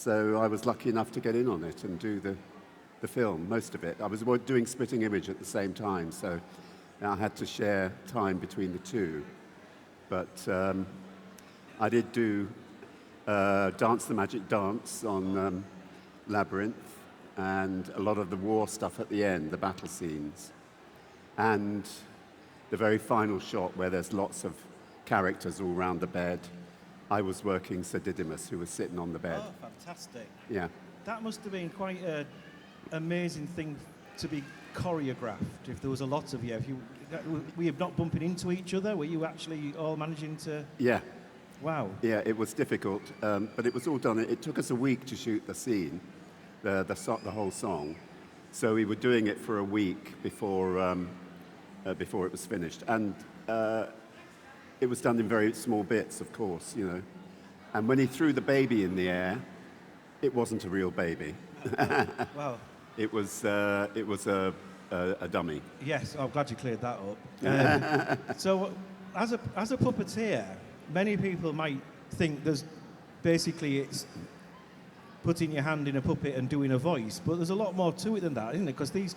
So I was lucky enough to get in on it and do the film, most of it. I was doing Spitting Image at the same time, so I had to share time between the two. But I did do Dance the Magic Dance on Labyrinth, and a lot of the war stuff at the end, the battle scenes. And the very final shot where there's lots of characters all around the bed, I was working Sir Didymus, who was sitting on the bed. Oh, fantastic. Yeah. That must have been quite an amazing thing to be choreographed, if there was a lot of you. Were you not bumping into each other? Were you actually all managing to... Yeah. Wow. Yeah, it was difficult, but it was all done. It took us a week to shoot the scene, the whole song. So we were doing it for a week before it was finished. And it was done in very small bits, of course, you know. And when he threw the baby in the air, it wasn't a real baby. Wow. It was a dummy. Yes, I'm glad you cleared that up. So, as a puppeteer, many people might think it's putting your hand in a puppet and doing a voice, but there's a lot more to it than that, isn't it? Because these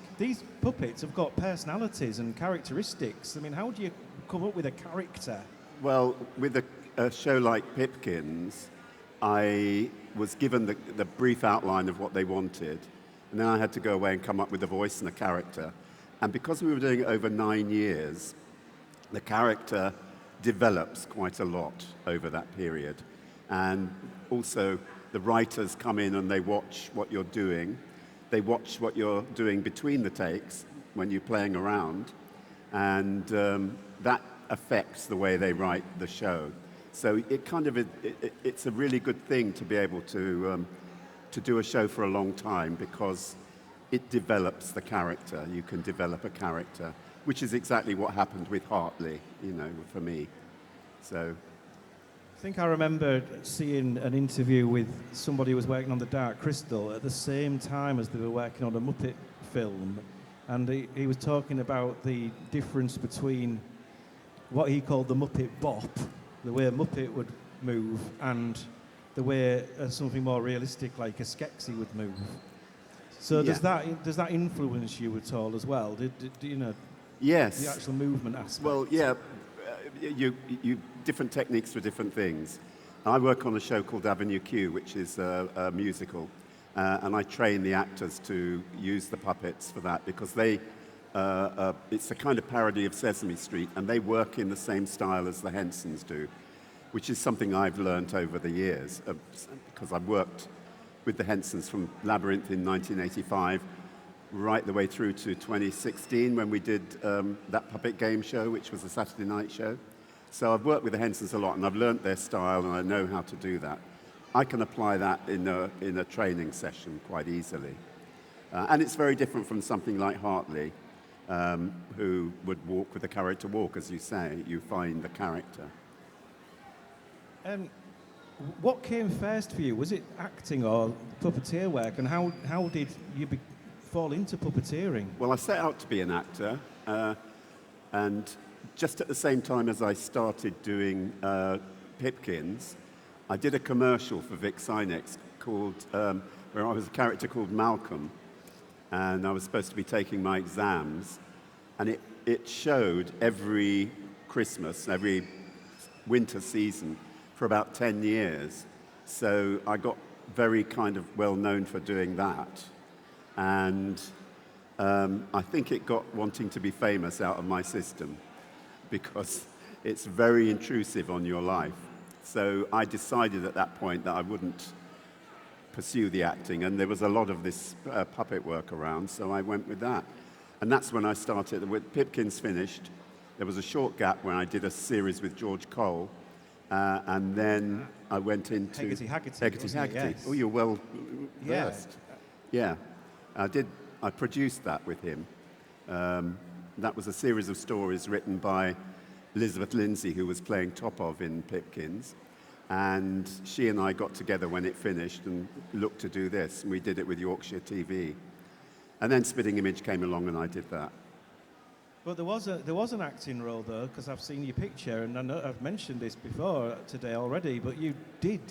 puppets have got personalities and characteristics. I mean, how do you come up with a character? Well, with a show like Pipkins, I was given the brief outline of what they wanted, and then I had to go away and come up with a voice and a character. And because we were doing it over 9 years, the character develops quite a lot over that period. And also, the writers come in and they watch what you're doing. They watch what you're doing between the takes when you're playing around. And that affects the way they write the show. So it kind of it's a really good thing to be able to do a show for a long time, because it develops the character. You can develop a character, which is exactly what happened with Hartley, you know, for me. So I think I remember seeing an interview with somebody who was working on The Dark Crystal at the same time as they were working on a Muppet film, and he was talking about the difference between what he called the Muppet bop, the way a Muppet would move, and the way something more realistic like a Skeksis would move. So yeah. does that influence you at all as well? Do you know? Yes. The actual movement aspect. Well, yeah. You different techniques for different things. I work on a show called Avenue Q, which is a musical, and I train the actors to use the puppets for that, because it's a kind of parody of Sesame Street, and they work in the same style as the Hensons do, which is something I've learnt over the years, because I've worked with the Hensons from Labyrinth in 1985 right the way through to 2016 when we did that puppet game show, which was a Saturday night show. So I've worked with the Hensons a lot, and I've learnt their style, and I know how to do that. I can apply that in a training session quite easily. And it's very different from something like Hartley, who would walk with the character walk, as you say. You find the character. What came first for you? Was it acting or puppeteer work? And how did you fall into puppeteering? Well, I set out to be an actor, and just at the same time as I started doing Pipkins, I did a commercial for Vic Sinex called, where I was a character called Malcolm, and I was supposed to be taking my exams, and it showed every Christmas, every winter season for about 10 years. So I got very kind of well known for doing that. And I think it got wanting to be famous out of my system, because it's very intrusive on your life. So I decided at that point that I wouldn't pursue the acting, and there was a lot of this puppet work around, so I went with that. And that's when I started. With Pipkins finished, there was a short gap when I did a series with George Cole, and then I went into Haggerty. Yes. Oh, you're well versed. Yeah. I produced that with him. That was a series of stories written by Elizabeth Lindsay, who was playing Topov in Pipkins. And she and I got together when it finished and looked to do this. And we did it with Yorkshire TV. And then Spitting Image came along and I did that. But there was an acting role, though, because I've seen your picture, and I know I've mentioned this before today already, but you did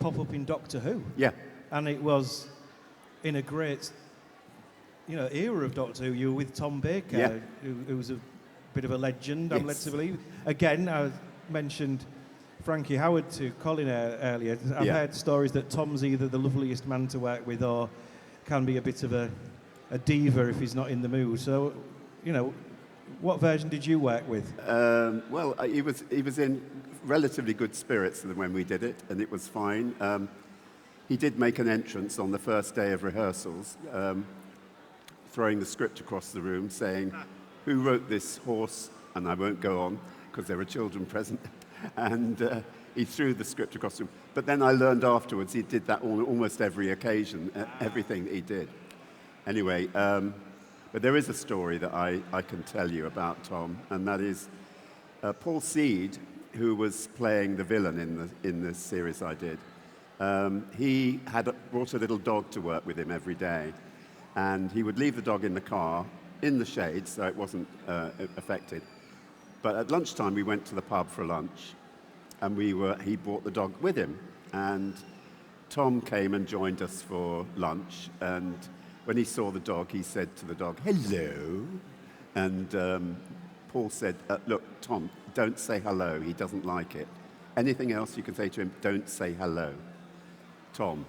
pop up in Doctor Who. Yeah. And it was in a great, era of Doctor Who. You were with Tom Baker, who was a bit of a legend, I'm led to believe. Again, I mentioned Frankie Howard to Colin earlier. I've heard stories that Tom's either the loveliest man to work with or can be a bit of a diva if he's not in the mood. So, what version did you work with? Well, he was in relatively good spirits when we did it, and it was fine. He did make an entrance on the first day of rehearsals, throwing the script across the room, saying, "Who wrote this horse?" And I won't go on because there were children present. And he threw the script across the room. But then I learned afterwards he did that on almost every occasion, everything that he did. Anyway, but there is a story that I can tell you about Tom, and that is Paul Seed, who was playing the villain in the series I did. He had brought a little dog to work with him every day, and he would leave the dog in the car in the shade, so it wasn't affected. But at lunchtime, we went to the pub for lunch, and he brought the dog with him. And Tom came and joined us for lunch, and when he saw the dog, he said to the dog, "Hello." And Paul said, "Look, Tom, don't say hello. He doesn't like it. Anything else you can say to him, don't say hello." Tom,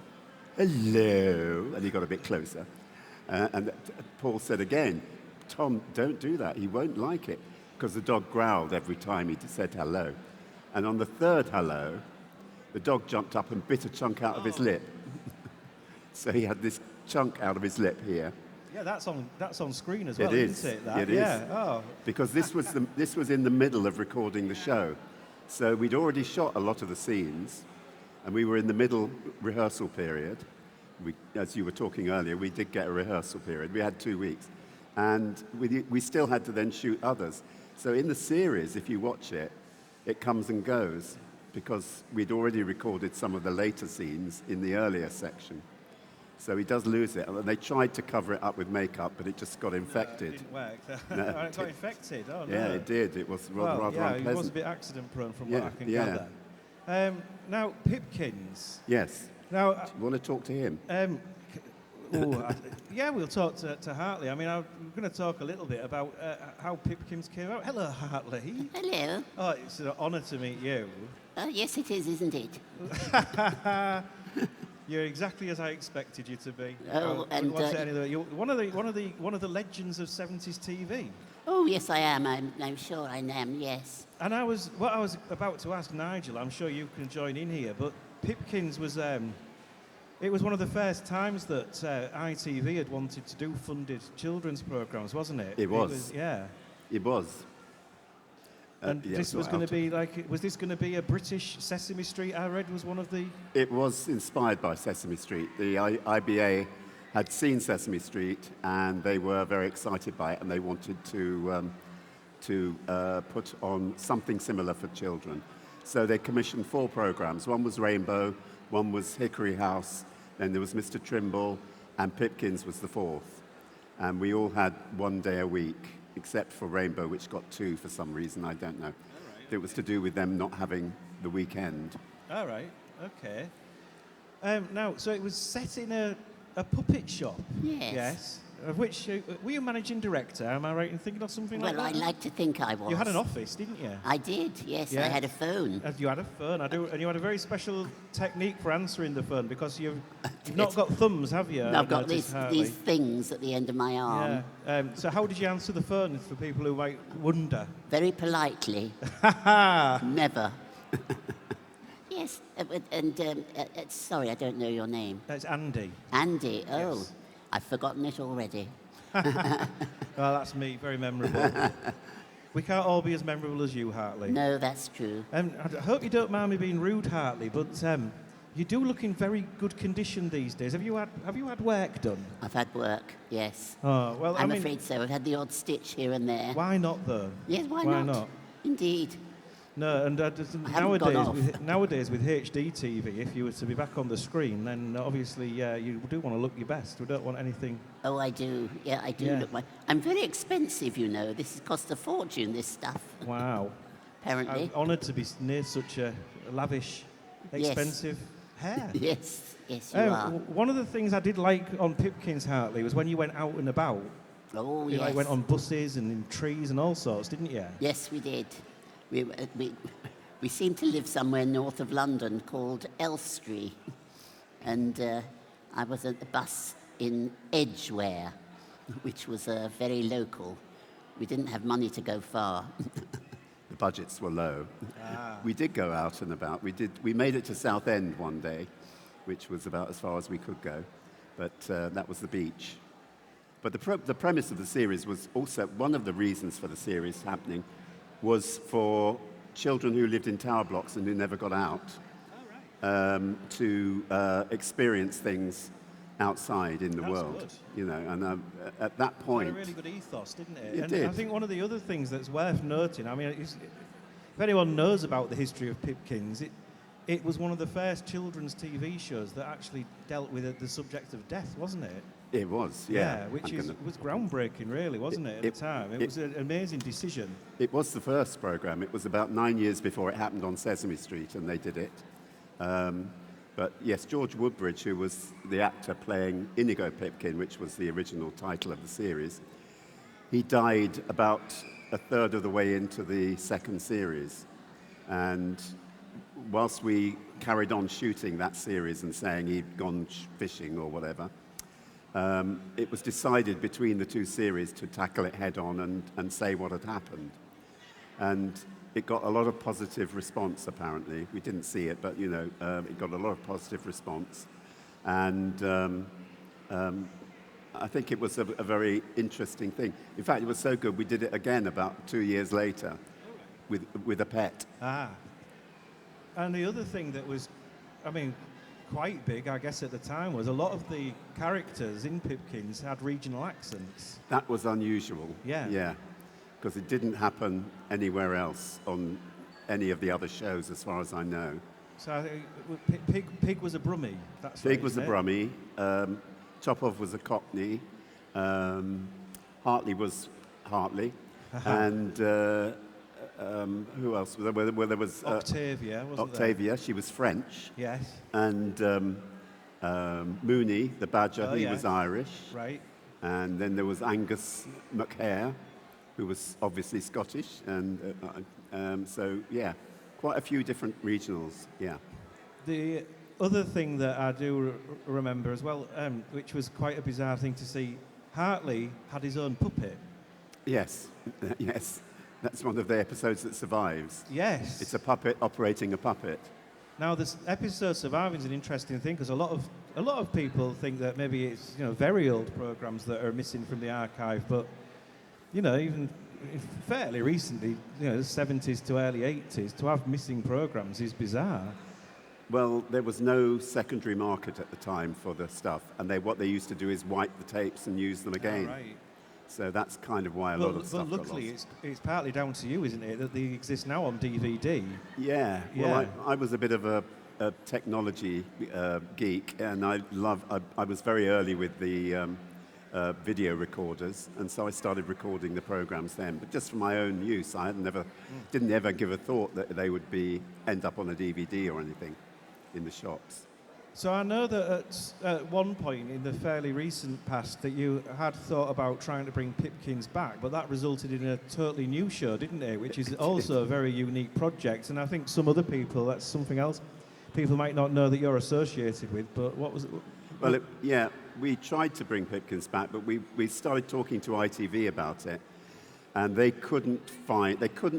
"Hello." And he got a bit closer. And Paul said again, "Tom, don't do that. He won't like it." Because the dog growled every time he said hello. And on the third hello, the dog jumped up and bit a chunk out of his lip. So he had this chunk out of his lip here. Yeah, that's on screen as well, It is. isn't it? That? It is. Yeah. Oh. Because this was in the middle of recording the show. So we'd already shot a lot of the scenes, and we were in the middle rehearsal period. As you were talking earlier, we did get a rehearsal period. We had 2 weeks. And we still had to then shoot others. So in the series, if you watch it, it comes and goes because we'd already recorded some of the later scenes in the earlier section. So he does lose it. And they tried to cover it up with makeup, but it just got infected. No, it didn't work. No, It got infected. Oh, no. Yeah, it did. It was rather unpleasant. It was a bit accident-prone from what I can gather. Now, Pipkins. Yes. Now, Do you want to talk to him? We'll talk to Hartley. I mean, I'm going to talk a little bit about how Pipkins came out. Hello, Hartley. Hello. Oh, it's an honour to meet you. Oh, yes, it is, isn't it? You're exactly as I expected you to be. Oh, and you're one of the legends of 70s TV. oh, yes, I am. I'm sure I am. Yes. And I was about to ask Nigel. I'm sure you can join in here, but Pipkins was. It was one of the first times that ITV had wanted to do funded children's programmes, wasn't it? It was. It was. And this was going to be was this going to be a British Sesame Street? I read was one of the. It was inspired by Sesame Street. The IBA had seen Sesame Street, and they were very excited by it, and they wanted to put on something similar for children. So they commissioned 4 programs. One was Rainbow, one was Hickory House, then there was Mr. Trimble, and Pipkins was the 4th. And we all had 1 day a week, except for Rainbow, which got 2 for some reason, I don't know. Right. It was to do with them not having the weekend. All right, okay. Now, so it was set in a puppet shop? Yes. Yes. Of which, were you managing director? Am I right in thinking of something like that? Well, I like to think I was. You had an office, didn't you? I did, yes. Yeah. I had a phone. You had a phone, I do, and you had a very special technique for answering the phone because you've not got thumbs, have you? I've got these things at the end of my arm. Yeah. So how did you answer the phone for people who might wonder? Very politely. Never. Yes, sorry, I don't know your name. That's Andy. Andy, oh. Yes. I've forgotten it already. Well, that's me, very memorable. We can't all be as memorable as you, Hartley. No, that's true. I hope you don't mind me being rude, Hartley, but you do look in very good condition these days. Have you had work done? I've had work, yes. Oh, well, I'm afraid so. I've had the odd stitch here and there. Why not, though? Yes, why not? Indeed. No, and nowadays with HD TV, if you were to be back on the screen, then obviously you do want to look your best. We don't want anything. Oh, I do. Yeah, I do look my. I'm very expensive, you know. This costs a fortune. This stuff. Wow. Apparently. I'm honoured to be near such a lavish, expensive. Hare? Yes, yes, you are. One of the things I did like on Pipkins, Hartley, was when you went out and about. Oh, You yes. like went on buses and in trees and all sorts, didn't you? Yes, we did. We seem to live somewhere north of London called Elstree. And I was at the bus in Edgware, which was very local. We didn't have money to go far. The budgets were low. We did go out and about. We made it to Southend one day, which was about as far as we could go. But that was the beach. But the premise of the series was also, one of the reasons for the series happening was for children who lived in tower blocks and who never got out to experience things outside in the world. Good. You know, and at that point, It had a really good ethos, didn't it? It And did. I think one of the other things that's worth noting, I mean, if anyone knows about the history of Pipkins, it was one of the first children's TV shows that actually dealt with the subject of death, wasn't it? it was, yeah. Which was groundbreaking, really, wasn't it, at the time? It was an amazing decision. It was the first program. It was about 9 years before it happened on Sesame Street, and they did it. But yes, George Woodbridge, who was the actor playing Inigo Pipkin, which was the original title of the series, he died about a third of the way into the second series. And whilst we carried on shooting that series and saying he'd gone fishing or whatever, it was decided between the two series to tackle it head on and say what had happened. And it got a lot of positive response, apparently. We didn't see it, but, you know, it got a lot of positive response. And I think it was a very interesting thing. In fact, it was so good, we did it again about 2 years later with a pet. And the other thing that was, I mean, quite big, I guess, at the time was a lot of the characters in Pipkins had regional accents. That was unusual. Yeah. Yeah. Because it didn't happen anywhere else on any of the other shows, as far as I know. So I think Pig was a Brummie. That's Pig right, was a isn't it? Brummie. Chopov was a Cockney. Hartley was Hartley. And who else? There was Octavia, wasn't Octavia. She was French. there? Yes. And Mooney, the badger, he yes. was Irish. Right. And then there was Angus McHare, who was obviously Scottish. And so, yeah, quite a few different regionals, yeah. The other thing that I do remember as well, which was quite a bizarre thing to see, Hartley had his own puppet. Yes, yes. That's one of the episodes that survives. Yes. It's a puppet operating a puppet. Now, this episode surviving is an interesting thing because a lot of people think that maybe it's very old programs that are missing from the archive, but even fairly recently, the 70s to early 80s, to have missing programs is bizarre. Well, there was no secondary market at the time for the stuff, and what they used to do is wipe the tapes and use them again. Right. So that's kind of why a lot of stuff But got luckily, lost. it's partly down to you, isn't it, that they exist now on DVD? Yeah. Yeah. Well, I was a bit of a technology geek, and I was very early with the video recorders, and so I started recording the programs then. But just for my own use, I didn't ever give a thought that they would end up on a DVD or anything in the shops. So I know that at one point in the fairly recent past that you had thought about trying to bring Pipkins back, but that resulted in a totally new show, didn't it? Which is also a very unique project, and I think some other people, that's something else people might not know that you're associated with, but what was it? Well, we tried to bring Pipkins back, but we started talking to ITV about it, and they couldn't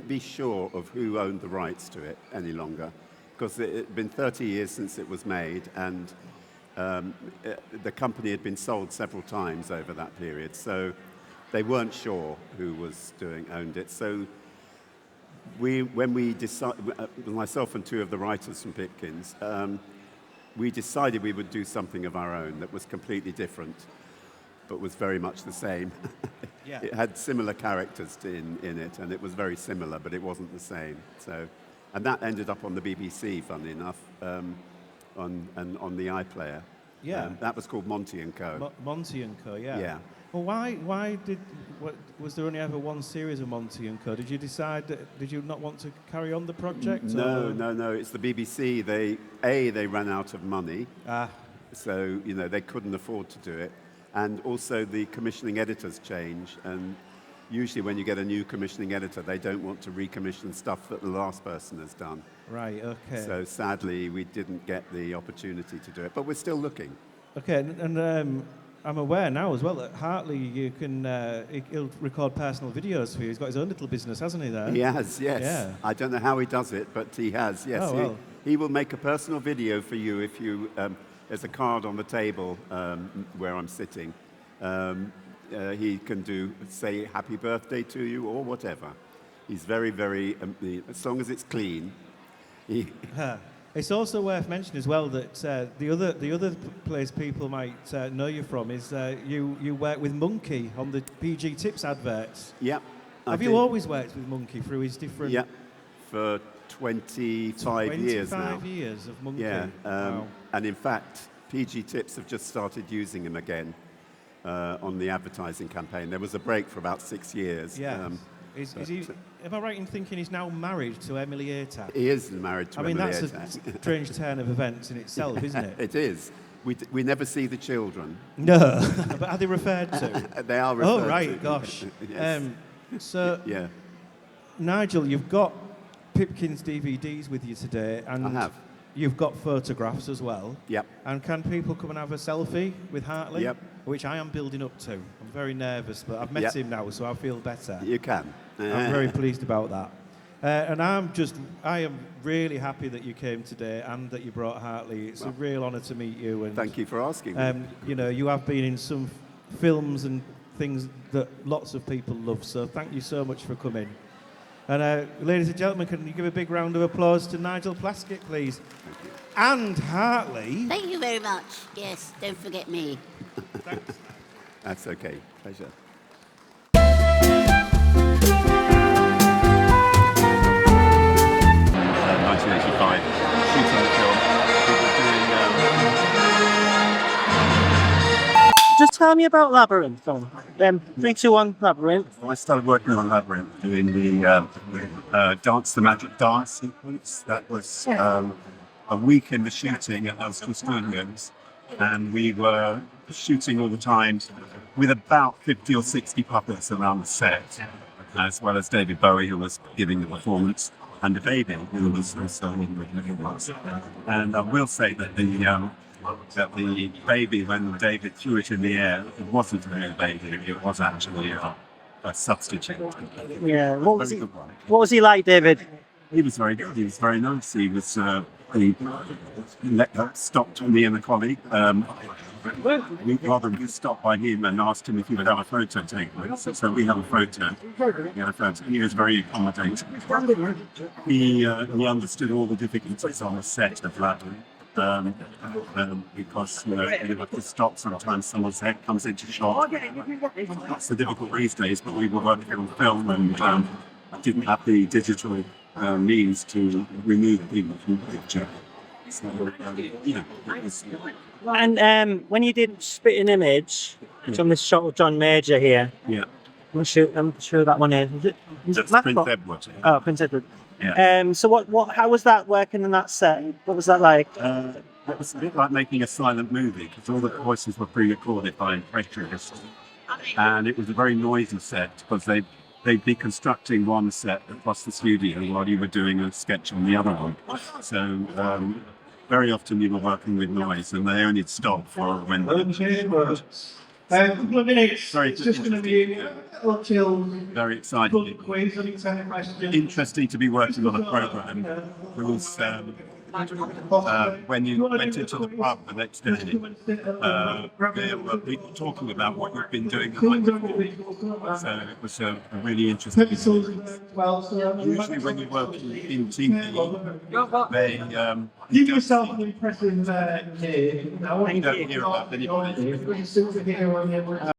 be sure of who owned the rights to it any longer, because it had been 30 years since it was made, and the company had been sold several times over that period, so they weren't sure who owned it. So when we decided, myself and two of the writers from Pipkins, we decided we would do something of our own that was completely different, but was very much the same. Yeah. It had similar characters in it, and it was very similar, but it wasn't the same. And that ended up on the BBC, funnily enough, on the iPlayer. Yeah. That was called Monty & Co. Monty & Co, yeah. Yeah. Well, was there only ever one series of Monty and Co? Did you decide did you not want to carry on the project? No. It's the BBC. They ran out of money, so they couldn't afford to do it, and also the commissioning editors change. And usually, when you get a new commissioning editor, they don't want to recommission stuff that the last person has done. Right. Okay. So sadly, we didn't get the opportunity to do it, but we're still looking. Okay, and I'm aware now as well that Hartley, he'll record personal videos for you. He's got his own little business, hasn't he, there? He has, yes. Yeah. I don't know how he does it, but he has, yes. Oh, well. He will make a personal video for you if you, there's a card on the table where I'm sitting. He can say happy birthday to you or whatever. He's very, very, as long as it's clean. It's also worth mentioning as well that the other place people might know you from is you work with Monkey on the PG Tips adverts. Yeah. Have you always worked with Monkey through his different... Yeah, for 25 years now. 25 years of Monkey. Yeah, Wow. And in fact, PG Tips have just started using him again on the advertising campaign. There was a break for about 6 years. Yeah. Am I right in thinking he's now married to Emily Atack? He is married to Emily that's Atack. a strange turn of events in itself, isn't it? It is. We never see the children. No, but are they referred to? They are referred to. Oh, right, gosh. Yes. Yeah. Nigel, you've got Pipkins DVDs with you today, and I have. You've got photographs as well. Yep. And can people come and have a selfie with Hartley? Yep. Which I am building up to. I'm very nervous, but I've met him now, so I feel better. You can. I'm very pleased about that. And I am really happy that you came today and that you brought Hartley. It's a real honour to meet you. And, thank you for asking. You have been in some films and things that lots of people love, so thank you so much for coming. And ladies and gentlemen, can you give a big round of applause to Nigel Plaskitt, please? Thank you. And Hartley. Thank you very much. Yes, don't forget me. Thanks. That's okay. Pleasure. Shooting the film. Just tell me about Labyrinth. 3, 2, 1, Labyrinth. I started working on Labyrinth, doing the Dance the Magic Dance sequence. That was a week in the shooting at those two studios, and we were shooting all the time with about 50 or 60 puppets around the set, as well as David Bowie, who was giving the performance, and the baby, who was also in the performance. And I will say that the baby, when David threw it in the air, it wasn't a real baby, it was actually a substitute. Yeah, what was he like, David? He was very good, he was very nice. He was, he stopped me and a colleague. We stopped by him and asked him if he would have a photo taken. So we have a photo. He was very accommodating. He understood all the difficulties on the set of Labyrinth. Because you have to stop sometimes, someone's head comes into shot. That's the difficult these days, but we were working on film and didn't have the digital means to remove people from the picture. So, it was... And when you did Spit an Image, from this shot of John Major here, I'm sure that one is. That's Prince Edward. Oh, Prince Edward. Yeah. So how was that working in that set? What was that like? It was a bit like making a silent movie, because all the voices were pre-recorded by impressionists. And it was a very noisy set, because they'd be constructing one set across the studio while you were doing a sketch on the other one. So very often you were working with noise, and they only stopped for when... A couple of minutes. Sorry, it's just going to be until very exciting. quiz, only 10 questions. Interesting to be working on a program. It was when you went into the pub the next day, there were people talking about what you've been doing the night before. So it was a really interesting experience. Usually when you work in TV, they Give yourself an impressive year. you don't hear about anybody.